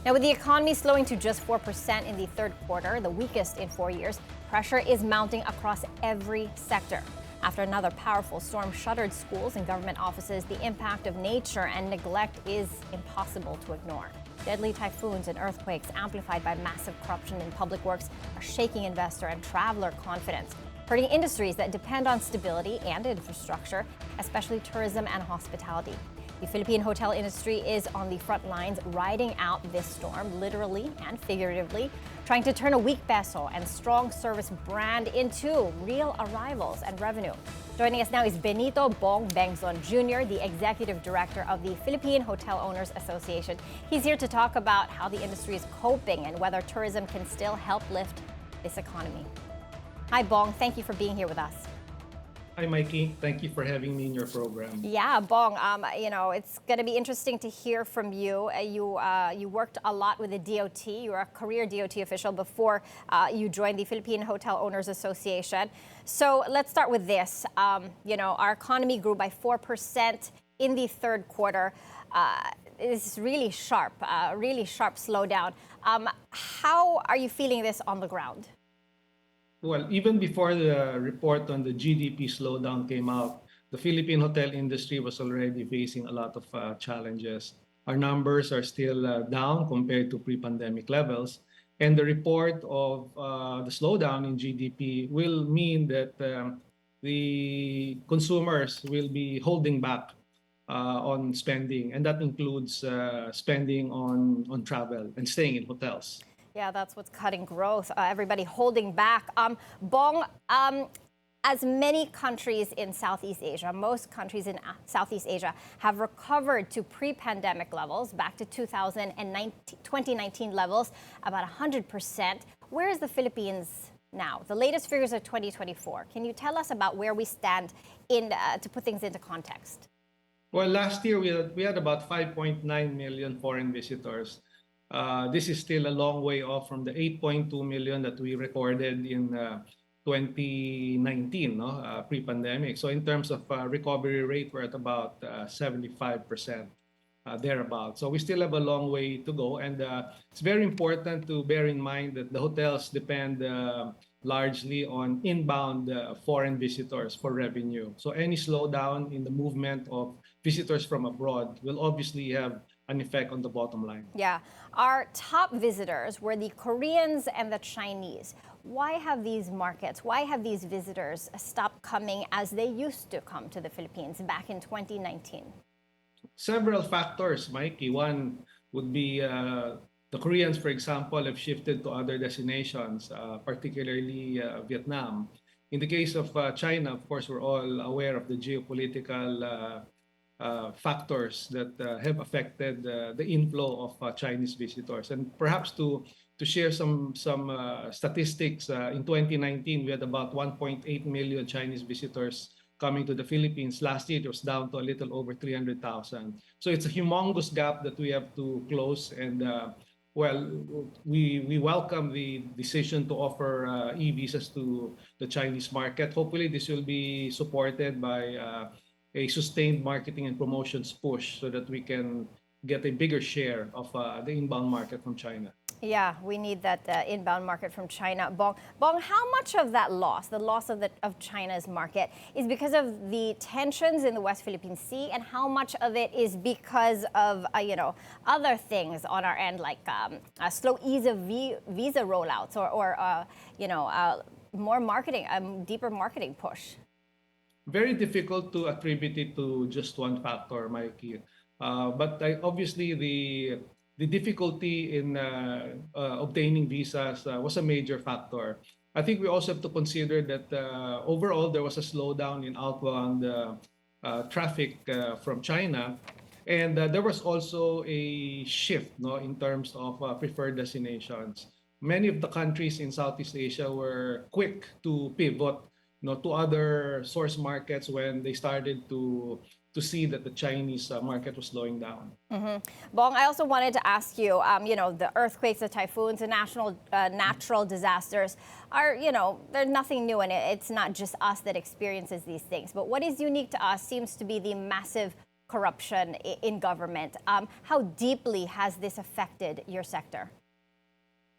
Now, with the economy slowing to just 4% in the third quarter, the weakest in 4 years, pressure is mounting across every sector. After another powerful storm shuttered schools and government offices, the impact of nature and neglect is impossible to ignore. Deadly typhoons and earthquakes, amplified by massive corruption in public works, are shaking investor and traveler confidence, hurting industries that depend on stability and infrastructure, especially tourism and hospitality. The Philippine hotel industry is on the front lines, riding out this storm, literally and figuratively, trying to turn a weak peso and strong service brand into real arrivals and revenue. Joining us now is Benito Bong Bengzon Jr., the Executive Director of the Philippine Hotel Owners Association. He's here to talk about how the industry is coping and whether tourism can still help lift this economy. Hi, Bong. Thank you for being here with us. Hi, Mikey. Thank you for having me in your program. Yeah, Bong, it's going to be interesting to hear from you. You worked a lot with the DOT. You were a career DOT official before you joined the Philippine Hotel Owners Association. So let's start with this. Our economy grew by 4% in the third quarter. It's really sharp slowdown. How are you feeling this on the ground? Well, even before the report on the GDP slowdown came out, the Philippine hotel industry was already facing a lot of challenges. Our numbers are still down compared to pre-pandemic levels. And the report of the slowdown in GDP will mean that the consumers will be holding back on spending. And that includes spending on travel and staying in hotels. Yeah, that's what's cutting growth. Everybody holding back. Bong, as many countries in Southeast Asia, most countries in Southeast Asia have recovered to pre-pandemic levels, back to 2019 levels, about 100%. Where is the Philippines now? The latest figures are 2024. Can you tell us about where we stand to put things into context? Well, last year we had about 5.9 million foreign visitors. This is still a long way off from the 8.2 million that we recorded in 2019, pre-pandemic. So in terms of recovery rate, we're at about 75%, thereabout. So we still have a long way to go. And it's very important to bear in mind that the hotels depend largely on inbound foreign visitors for revenue. So any slowdown in the movement of visitors from abroad will obviously have an effect on the bottom line. Yeah. Our top visitors were the Koreans and the Chinese. Why have these visitors stopped coming as they used to come to the Philippines back in 2019? Several factors, Mikey. One would be the Koreans, for example, have shifted to other destinations, particularly Vietnam. In the case of China, of course, we're all aware of the geopolitical factors that have affected the inflow of Chinese visitors. And perhaps to share some statistics, in 2019, we had about 1.8 million Chinese visitors coming to the Philippines. Last year, it was down to a little over 300,000. So it's a humongous gap that we have to close. And we welcome the decision to offer e-visas to the Chinese market. Hopefully, this will be supported by a sustained marketing and promotions push so that we can get a bigger share of the inbound market from China. Yeah, we need that inbound market from China. Bong, how much of that loss, the loss of China's market, is because of the tensions in the West Philippine Sea, and how much of it is because of other things on our end, like a slow ease of visa rollouts or more marketing, deeper marketing push? Very difficult to attribute it to just one factor, Mikey. But obviously, the difficulty in obtaining visas was a major factor. I think we also have to consider that overall there was a slowdown in outbound traffic from China, and there was also a shift, in terms of preferred destinations. Many of the countries in Southeast Asia were quick to pivot to other source markets when they started to see that the Chinese market was slowing down. Mm-hmm. Bong, I also wanted to ask you, the earthquakes, the typhoons, the natural disasters are, there's nothing new in it. It's not just us that experiences these things. But what is unique to us seems to be the massive corruption in government. How deeply has this affected your sector?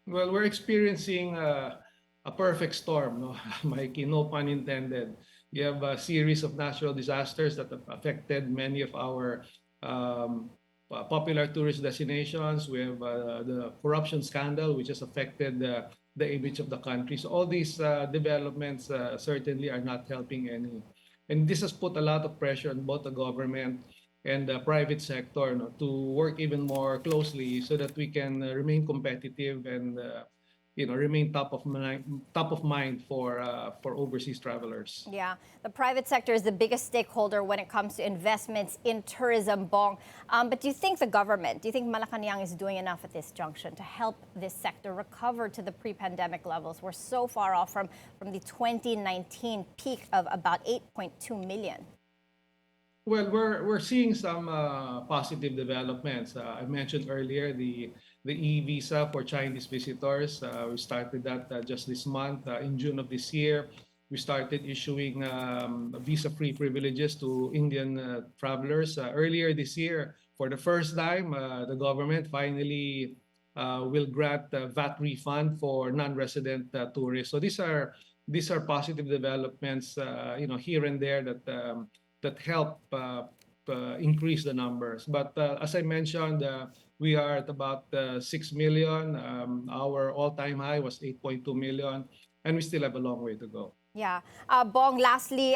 Well, we're experiencing a perfect storm, no, Mikey, no pun intended. You have a series of natural disasters that have affected many of our um, popular tourist destinations. We have the corruption scandal, which has affected the image of the country. So all these developments certainly are not helping any. And this has put a lot of pressure on both the government and the private sector, no, to work even more closely so that we can remain competitive and remain top of mind for overseas travelers. Yeah, the private sector is the biggest stakeholder when it comes to investments in tourism, Bong. But do you think Malacanang is doing enough at this junction to help this sector recover to the pre-pandemic levels? We're so far off from the 2019 peak of about 8.2 million. Well, we're seeing some positive developments. I mentioned earlier the e-visa for Chinese visitors. We started that just this month. In June of this year, we started issuing visa-free privileges to Indian travelers. Earlier this year, for the first time, the government finally will grant VAT refund for non-resident tourists. So these are positive developments, here and there that help increase the numbers. But as I mentioned, we are at about 6 million. Our all-time high was 8.2 million, and we still have a long way to go. Yeah. Bong, lastly,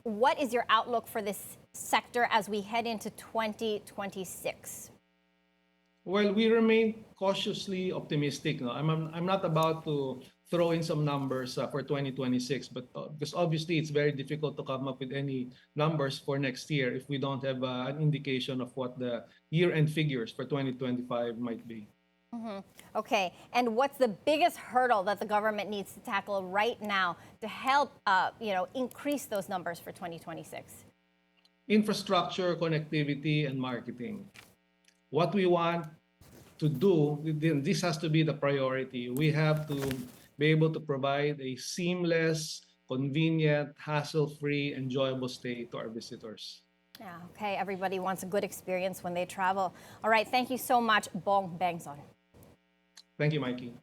what is your outlook for this sector as we head into 2026? Well, we remain cautiously optimistic. No? I'm not about to throw in some numbers for 2026, but because obviously it's very difficult to come up with any numbers for next year if we don't have an indication of what the year-end figures for 2025 might be. Okay, and what's the biggest hurdle that the government needs to tackle right now to help, increase those numbers for 2026? Infrastructure, connectivity, and marketing. What we want to do, this has to be the priority. We have to be able to provide a seamless, convenient, hassle-free, enjoyable stay to our visitors. Yeah, okay, everybody wants a good experience when they travel. All right, thank you so much, Bong Bengzon. Thank you, Mikey.